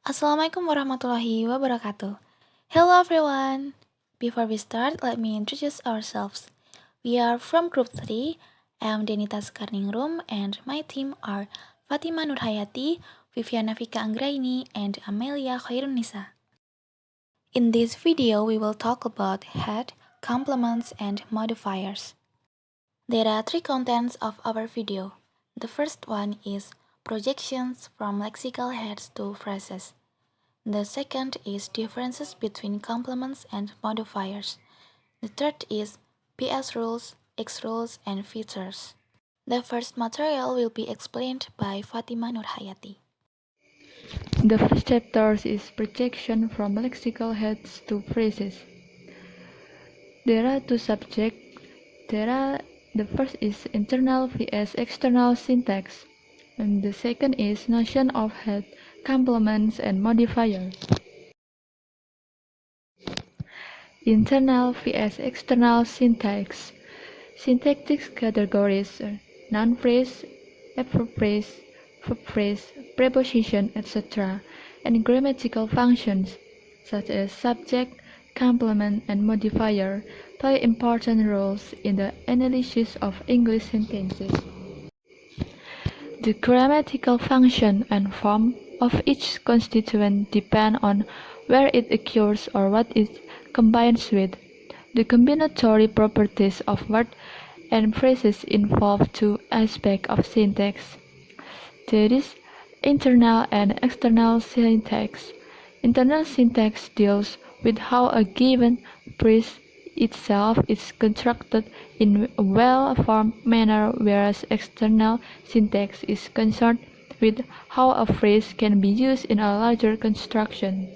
Assalamualaikum warahmatullahi wabarakatuh. Hello everyone. Before we start, let me introduce ourselves. We are from Group 3. I'm Denita Sekarningrum and my team are Fatimah Nurhayati, Viviana Vika Anggraini, and Ameliya Khoirunnisa. In this video, we will talk about head, complements, and modifiers. There are three contents of our video. The first one is projections from lexical heads to phrases. The second is differences between complements and modifiers. The third is PS rules, X rules, and features. The first material will be explained by Fatimah Nurhayati. The first chapter is projection from lexical heads to phrases. There are two subjects. The first is internal vs external syntax, and the second is notion of head, complements, and modifier. Internal vs external syntax. Syntactic categories: noun phrase, adverb phrase, verb phrase, preposition, etc., and grammatical functions such as subject, complement, and modifier play important roles in the analysis of English sentences. The grammatical function and form of each constituent depend on where it occurs or what it combines with. The combinatory properties of words and phrases involve two aspects of syntax. That is, internal and external syntax. Internal syntax deals with how a given phrase itself is constructed in a well-formed manner, whereas external syntax is concerned with how a phrase can be used in a larger construction.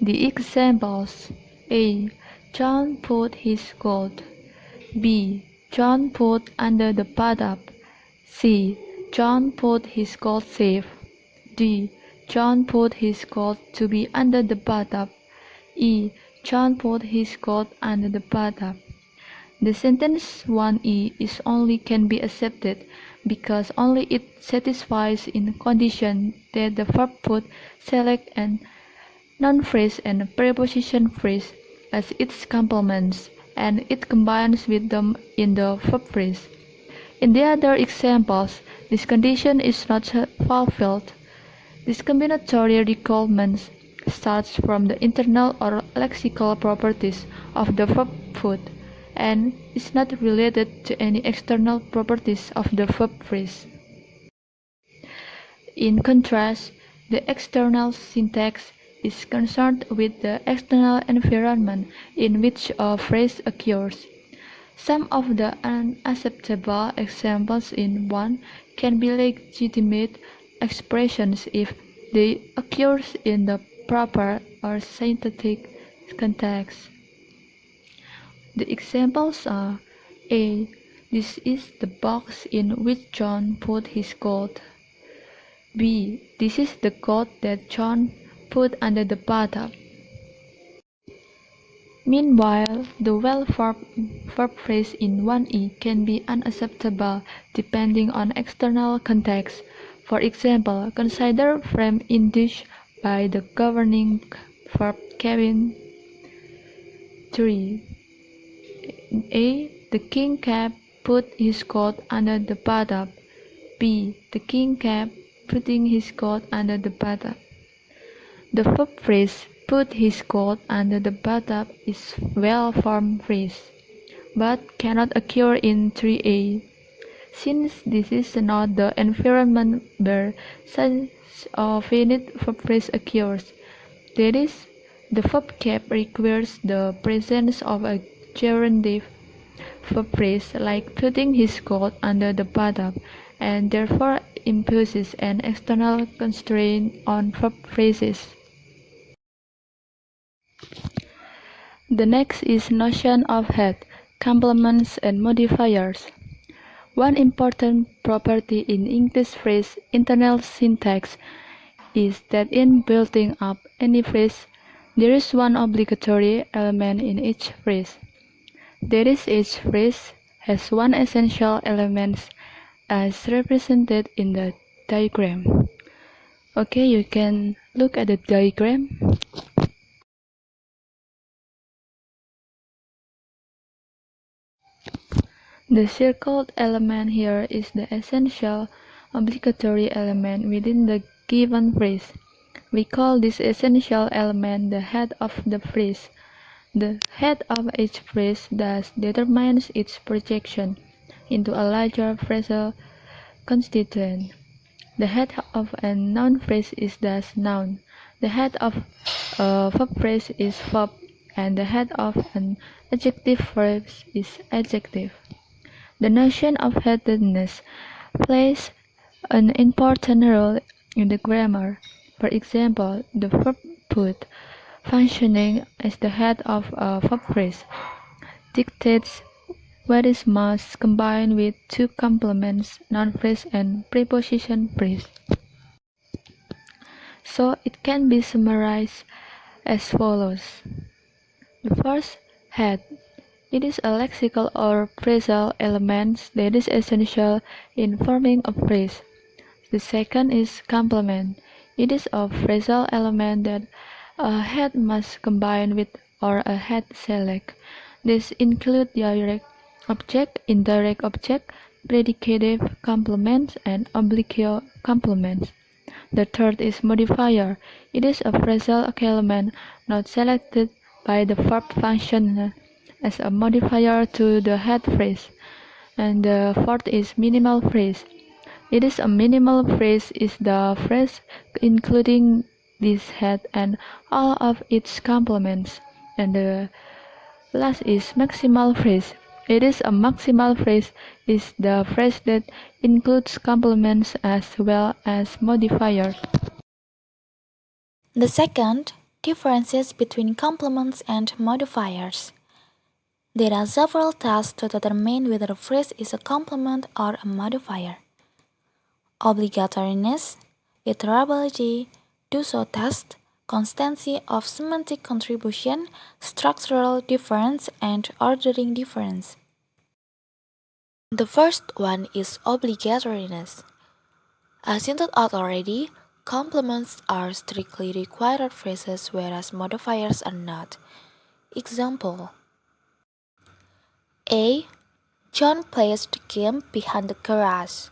The examples: A. John put his coat. B. John put under the bathtub. C. John put his coat safe. D. John put his coat to be under the bathtub. E. John put his coat under the bathtub. The sentence 1E is only can be accepted because only it satisfies in condition that the verb put select an noun phrase and preposition phrase as its complements, and it combines with them in the verb phrase. In the other examples, this condition is not fulfilled. This combinatory requirement starts from the internal or lexical properties of the verb put and is not related to any external properties of the verb phrase. In contrast, the external syntax is concerned with the external environment in which a phrase occurs. Some of the unacceptable examples in 1 can be legitimate expressions if they occur in the proper or syntactic context. The examples are: A. This is the box in which John put his coat. B. This is the coat that John put under the bathtub. Meanwhile, the well-formed verb phrase in 1E can be unacceptable depending on external context. For example, consider frame induced by the governing verb Kevin. 3. A. The king kept put his coat under the bathtub. B. The king kept putting his coat under the bathtub. The verb phrase put his coat under the bathtub is well-formed phrase, but cannot occur in 3A, since this is not the environment where such a finite verb phrase occurs. That is, the verb kept requires the presence of a gerundive verb phrase like putting his coat under the bathtub, and therefore imposes an external constraint on verb phrases. The next is notion of head, complements, and modifiers. One important property in English phrase internal syntax is that in building up any phrase, there is one obligatory element in each phrase. That is, each phrase has one essential element as represented in the diagram. Okay, you can look at the diagram. The circled element here is the essential, obligatory element within the given phrase. We call this essential element the head of the phrase. The head of each phrase thus determines its projection into a larger phrasal constituent. The head of a noun phrase is thus noun. The head of a verb phrase is verb, and the head of an adjective phrase is adjective. The notion of headedness plays an important role in the grammar. For example, the verb put, functioning as the head of a verb phrase, dictates what is must combine with two complements, noun phrase and preposition phrase. So it can be summarized as follows. The first, head. It is a lexical or phrasal element that is essential in forming a phrase. The second is complement. It is a phrasal element that a head must combine with or a head select. These include direct object, indirect object, predicative complements, and oblique complements. The third is modifier. It is a phrasal element not selected by the verb function as a modifier to the head phrase. And the fourth is minimal phrase. It is a minimal phrase is the phrase including this head and all of its complements. And the last is maximal phrase. It is a maximal phrase is the phrase that includes complements as well as modifiers. The second, differences between complements and modifiers. There are several tests to determine whether a phrase is a complement or a modifier. Obligatoriness, iterability, do-so test, constancy of semantic contribution, structural difference, and ordering difference. The first one is obligatoriness. As hinted at already, complements are strictly required phrases whereas modifiers are not. Example: A. John placed the game behind the garage.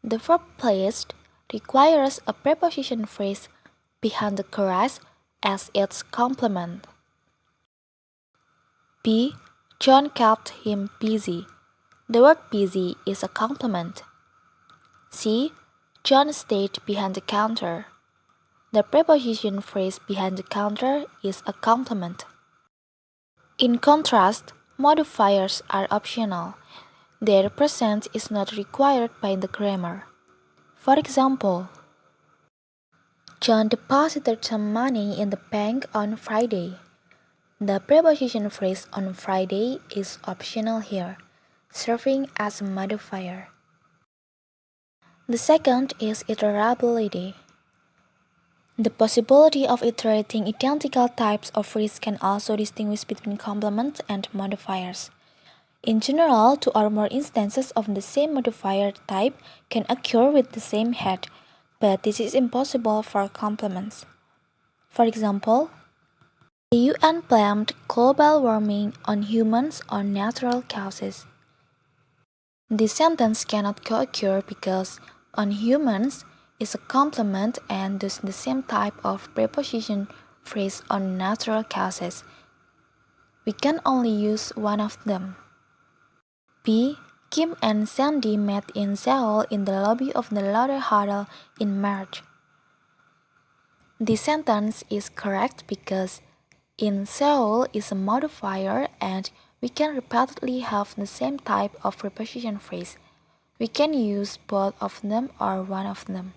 The verb placed requires a preposition phrase behind the garage as its complement. B. John kept him busy. The word busy is a complement. C. John stayed behind the counter. The preposition phrase behind the counter is a complement. In contrast, modifiers are optional. Their presence is not required by the grammar. For example, John deposited some money in the bank on Friday. The preposition phrase on Friday is optional here, serving as a modifier. The second is iterability. The possibility of iterating identical types of phrase can also distinguish between complements and modifiers. In general, two or more instances of the same modifier type can occur with the same head, but this is impossible for complements. For example, the UN blamed global warming on humans or natural causes. This sentence cannot co-occur because on humans is a complement and thus the same type of preposition phrase on natural causes. We can only use one of them. B. Kim and Sandy met in Seoul in the lobby of the Lotte Hotel in March. This sentence is correct because in Seoul is a modifier and we can repeatedly have the same type of preposition phrase. We can use both of them or one of them.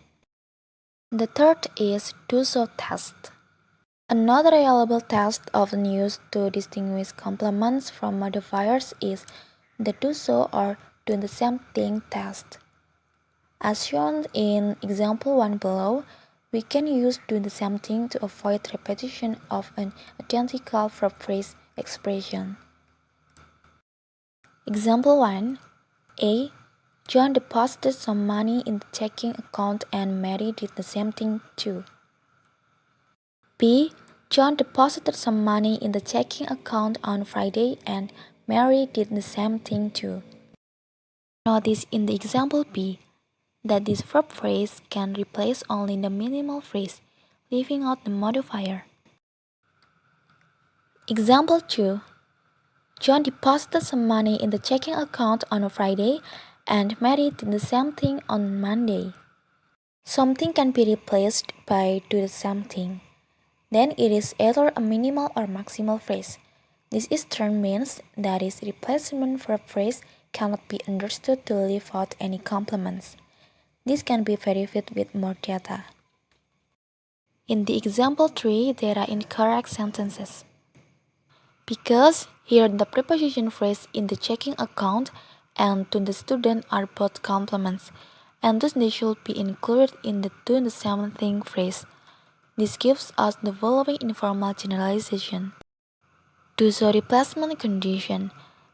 The third is do-so test. Another reliable test often used to distinguish complements from modifiers is the do-so or do the same thing test. As shown in example 1 below, we can use do the same thing to avoid repetition of an identical verb phrase expression. Example 1. A. John deposited some money in the checking account and Mary did the same thing too. B. John deposited some money in the checking account on Friday and Mary did the same thing too. Notice in the example B that this verb phrase can replace only the minimal phrase, leaving out the modifier. Example 2. John deposited some money in the checking account on a Friday and Mary did the same thing on Monday. Something can be replaced by do the same thing. Then it is either a minimal or maximal phrase. This is term means that its replacement verb phrase cannot be understood to leave out any complements. This can be verified with more data. In the example 3, there are incorrect sentences. Because here the preposition phrase in the checking account and to the student are both complements, and thus they should be included in the do the same thing phrase. This gives us the following informal generalization. Do so replacement condition.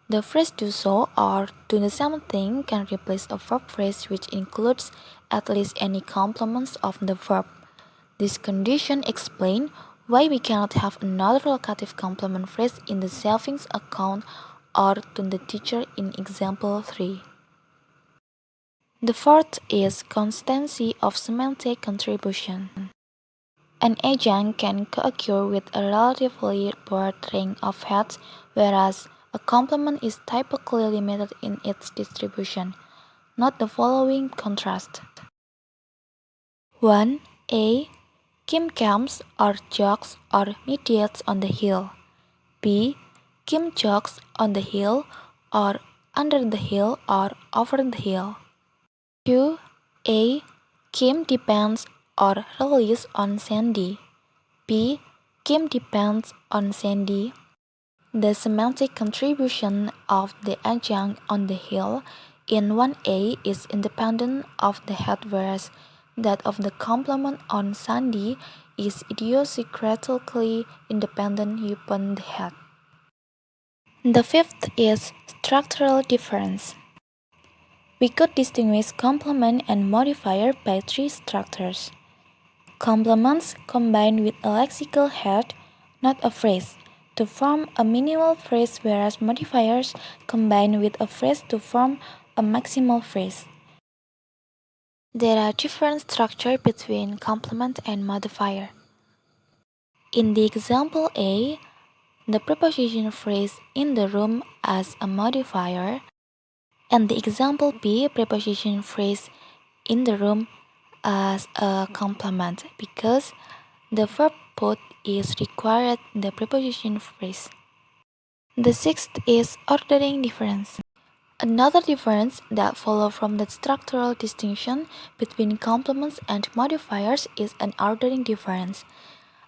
The phrase do so or do the same thing can replace a verb phrase which includes at least any complements of the verb. This condition explains why we cannot have another locative complement phrase in the savings account or to the teacher in example 3. The fourth is constancy of semantic contribution. An adjunct can co-occur with a relatively broad range of heads, whereas a complement is typically limited in its distribution. Note the following contrast. 1. A. Kim camps or jogs or mediates on the hill. B. Kim jogs on the hill or under the hill or over the hill. 2. A. Kim depends or relies on Sandy. B. Kim depends on Sandy. The semantic contribution of the adjunct on the hill in 1a is independent of the head, whereas that of the complement on Sandy is idiosyncratically independent upon the head. The fifth is structural difference. We could distinguish complement and modifier by three structures. Complements combined with a lexical head, not a phrase, to form a minimal phrase, whereas modifiers combine with a phrase to form a maximal phrase. There are different structures between complement and modifier. In the example A, the preposition phrase in the room as a modifier, and the example B, preposition phrase in the room as a complement, because the verb put is required in the preposition phrase. The sixth is ordering difference. Another difference that follows from the structural distinction between complements and modifiers is an ordering difference,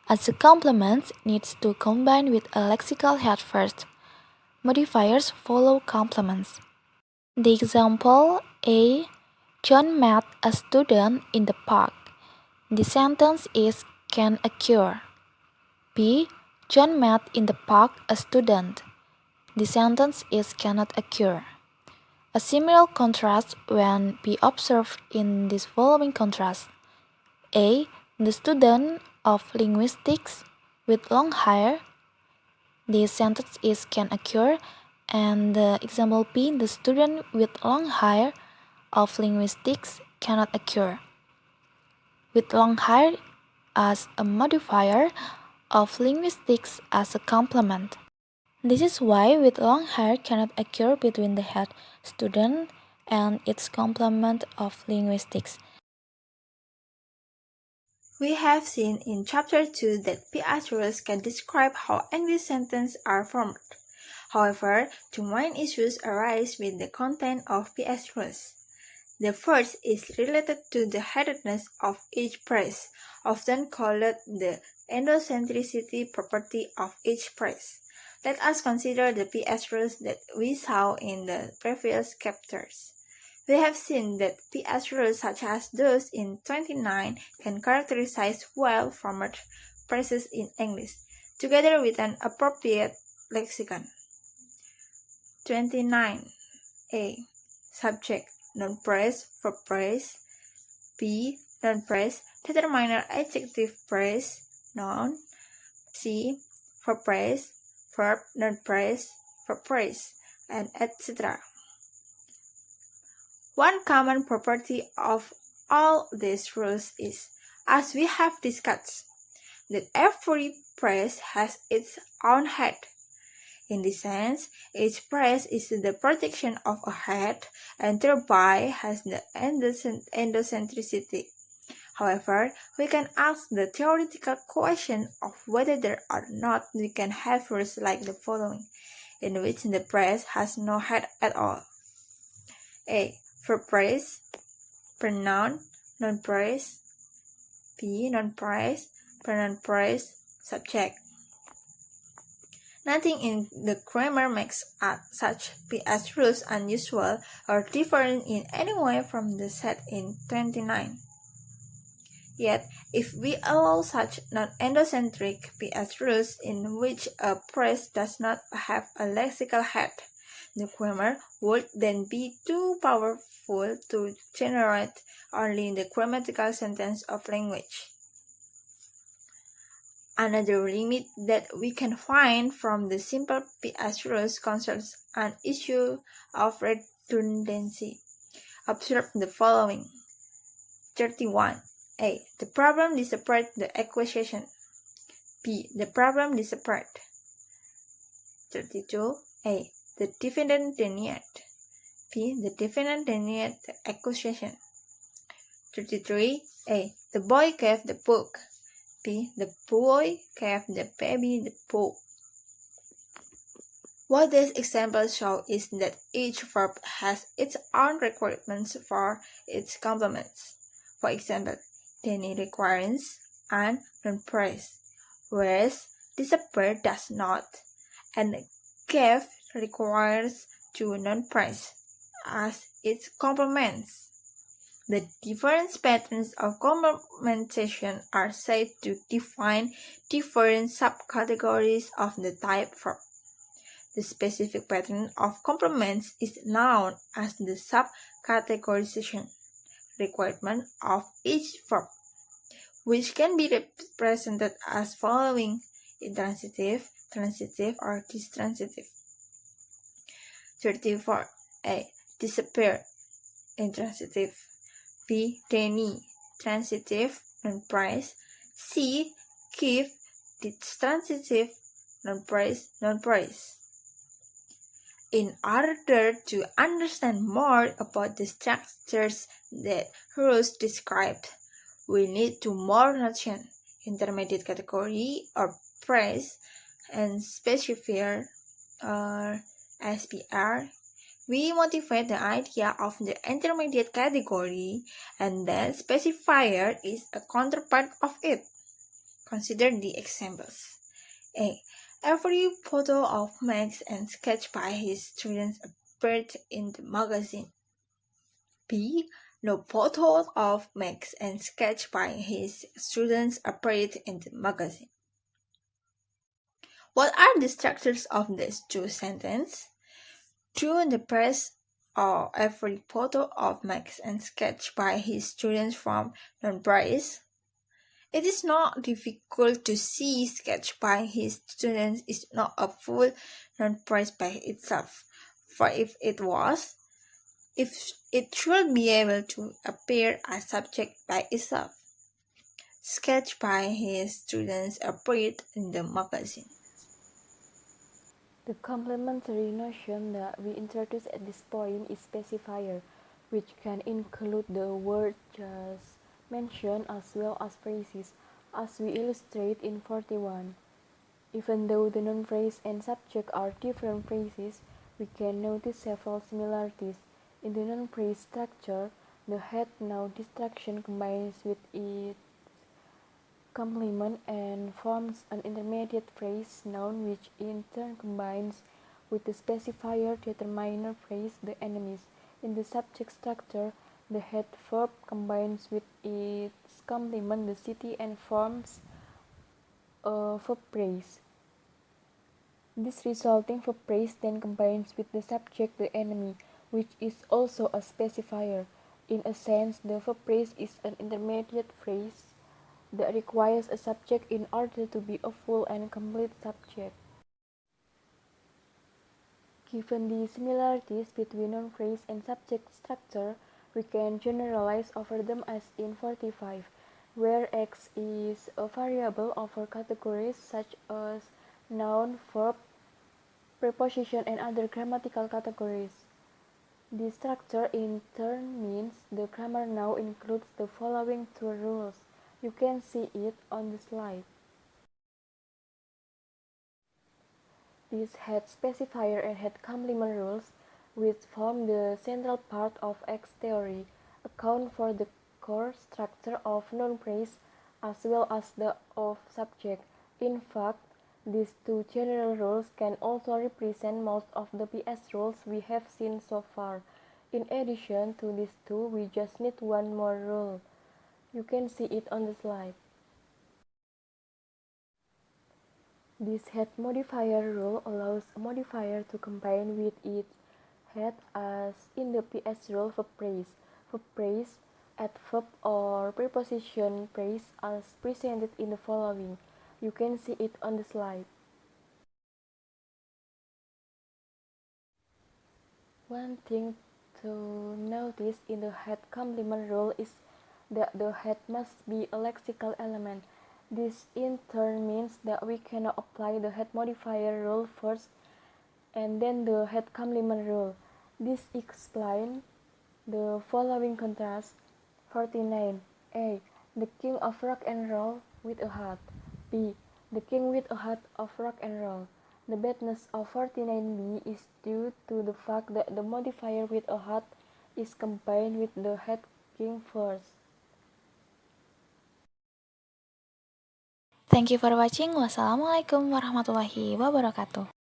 as the complement needs to combine with a lexical head first. Modifiers follow complements. The example A. John met a student in the park. The sentence is can occur. B. John met in the park a student. The sentence is cannot occur. A similar contrast when be observed in this following contrast. A. The student of linguistics with long hair. The sentence is can occur, and the example B. The student with long hair of linguistics cannot occur. With long hair as a modifier, of linguistics as a complement. This is why with long hair cannot occur between the head student and its complement of linguistics. We have seen in Chapter 2 that PS rules can describe how English sentences are formed. However, two main issues arise with the content of PS rules. The first is related to the headedness of each phrase, often called the endocentricity property of each phrase. Let us consider the PS rules that we saw in the previous chapters. We have seen that PS rules such as those in 29 can characterize well-formed phrases in English, together with an appropriate lexicon. 29. A. Subject. non-praise, verb praise. B. Non-praise, determiner adjective praise, noun. C. Verb praise, verb, non-praise, verb praise, and etc. One common property of all these rules is, as we have discussed, that every praise has its own head. In this sense, each praise is the projection of a head and thereby has the endocentricity. However, we can ask the theoretical question of whether there or not we can have rules like the following, in which the praise has no head at all. A. Verb praise, pronoun, non-praise. B. Non-praise, pronoun praise, subject. Nothing in the grammar makes such PS rules unusual or different in any way from the set in 29. Yet, if we allow such non-endocentric PS rules in which a phrase does not have a lexical head, the grammar would then be too powerful to generate only the grammatical sentence of language. Another limit that we can find from the simple PS rules concerns an issue of redundancy. Observe the following. 31. A. The problem disappeared the acquisition. B. The problem disappeared. 32. A. The defendant denied. B. The defendant denied the accusation. 33. A. The boy gave the book. B. The boy gave the baby the book. What these examples show is that each verb has its own requirements for its complements. For example, Danny requires an non-praise, whereas disappear does not, and gave requires two non-praise as its complements. The different patterns of complementation are said to define different subcategories of the type verb. The specific pattern of complements is known as the subcategorization requirement of each verb, which can be represented as following: intransitive, transitive, or distransitive. 34. A. Disappear, intransitive. B. Deny, transitive, non-praise. C. Give, distransitive, non-praise, non-praise. In order to understand more about the structures that rules described, we need two more notions: intermediate category or praise and specifier or SPR. We modify the idea of the intermediate category, and then specifier is a counterpart of it. Consider the examples. A. Every photo of Max and sketch by his students appeared in the magazine. B. No photo of Max and sketch by his students appeared in the magazine. What are the structures of these two sentences? During the press or every photo of Max and sketch by his students from non-praise. It is not difficult to see sketch by his students is not a full non-praise by itself, for if it was, it should be able to appear as subject by itself. Sketch by his students appeared in the magazine. The complementary notion that we introduce at this point is specifier, which can include the word just mentioned as well as phrases, as we illustrate in 41. Even though the noun phrase and subject are different phrases, we can notice several similarities. In the noun phrase structure, the head noun distraction combines with its complement and forms an intermediate phrase noun, which in turn combines with the specifier determiner phrase the enemies. In the subject structure, the head verb combines with its complement the city and forms a verb phrase. This resulting verb phrase then combines with the subject the enemy, which is also a specifier. In a sense, the verb phrase is an intermediate phrase that requires a subject in order to be a full and complete subject. Given the similarities between noun phrase and subject structure, we can generalize over them as in 45, where X is a variable over categories such as noun, verb, preposition, and other grammatical categories. This structure in turn means the grammar now includes the following two rules. You can see it on the slide. These head specifier and head complement rules, which form the central part of X theory, account for the core structure of noun phrase as well as the of subject. In fact, these two general rules can also represent most of the PS rules we have seen so far. In addition to these two, we just need one more rule. You can see it on the slide. This head modifier rule allows a modifier to combine with its head as in the PS rule verb phrase. Verb phrase, adverb or preposition phrase as presented in the following. You can see it on the slide. One thing to notice in the head complement rule is that the head must be a lexical element. This in turn means that we cannot apply the head modifier rule first and then the head complement rule. This explains the following contrast. 49. A. The king of rock and roll with a hat. B. The king with a hat of rock and roll. The badness of 49b is due to the fact that the modifier with a hat is combined with the head king first. Thank you for watching. Wassalamualaikum warahmatullahi wabarakatuh.